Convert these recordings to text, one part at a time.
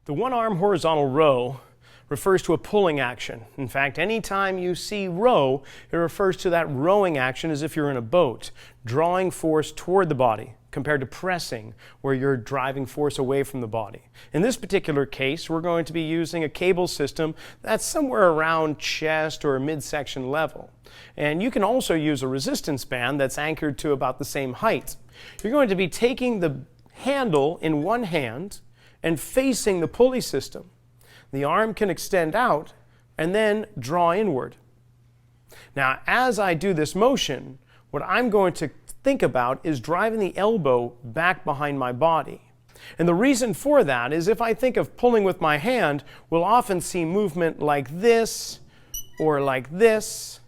The one-arm horizontal row refers to a pulling action. In fact, anytime you see row, it refers to that rowing action as if you're in a boat, drawing force toward the body, compared to pressing, where you're driving force away from the body. In this particular case, we're going to be using a cable system that's somewhere around chest or midsection level. And you can also use a resistance band that's anchored to about the same height. You're going to be taking the handle in one hand and facing the pulley system. The arm can extend out and then draw inward. Now, as I do this motion, what I'm going to think about is driving the elbow back behind my body. And the reason for that is if I think of pulling with my hand, we'll often see movement like this or like this.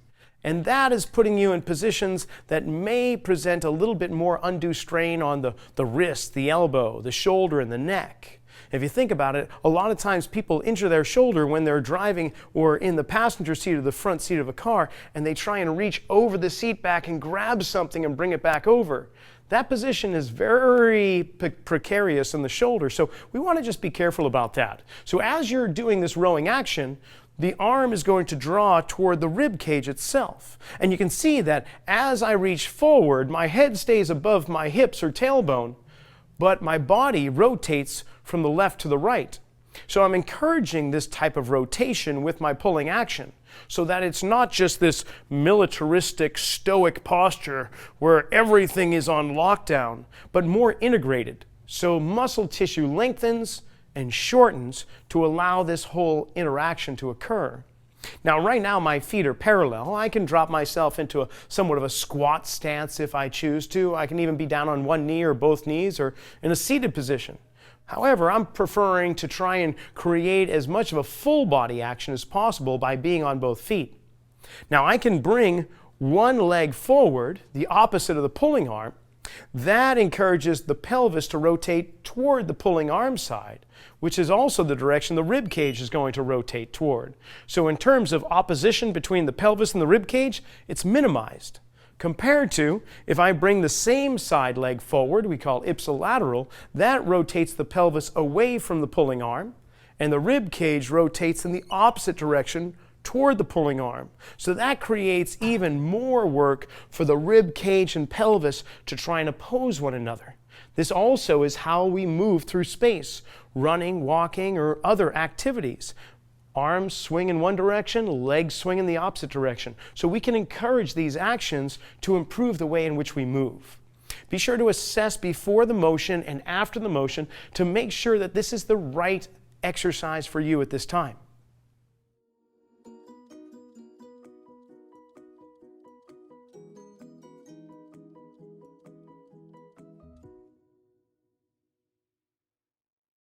And that is putting you in positions that may present a little bit more undue strain on the wrist, the elbow, the shoulder, and the neck. If you think about it, a lot of times people injure their shoulder when they're driving or in the passenger seat or the front seat of a car, and they try and reach over the seat back and grab something and bring it back over. That position is very precarious in the shoulder, so we want to just be careful about that. So as you're doing this rowing action, the arm is going to draw toward the rib cage itself. And you can see that as I reach forward, my head stays above my hips or tailbone, but my body rotates from the left to the right. So I'm encouraging this type of rotation with my pulling action so that it's not just this militaristic, stoic posture where everything is on lockdown, but more integrated. So muscle tissue lengthens and shortens to allow this whole interaction to occur. Now, right now my feet are parallel. I can drop myself into somewhat of a squat stance if I choose to. I can even be down on one knee or both knees or in a seated position. However, I'm preferring to try and create as much of a full body action as possible by being on both feet. Now, I can bring one leg forward, the opposite of the pulling arm. That encourages the pelvis to rotate toward the pulling arm side, which is also the direction the rib cage is going to rotate toward. So in terms of opposition between the pelvis and the rib cage, it's minimized. Compared to, if I bring the same side leg forward, we call ipsilateral, that rotates the pelvis away from the pulling arm, and the rib cage rotates in the opposite direction toward the pulling arm. So that creates even more work for the rib cage and pelvis to try and oppose one another. This also is how we move through space, running, walking, or other activities. Arms swing in one direction, legs swing in the opposite direction. So we can encourage these actions to improve the way in which we move. Be sure to assess before the motion and after the motion to make sure that this is the right exercise for you at this time.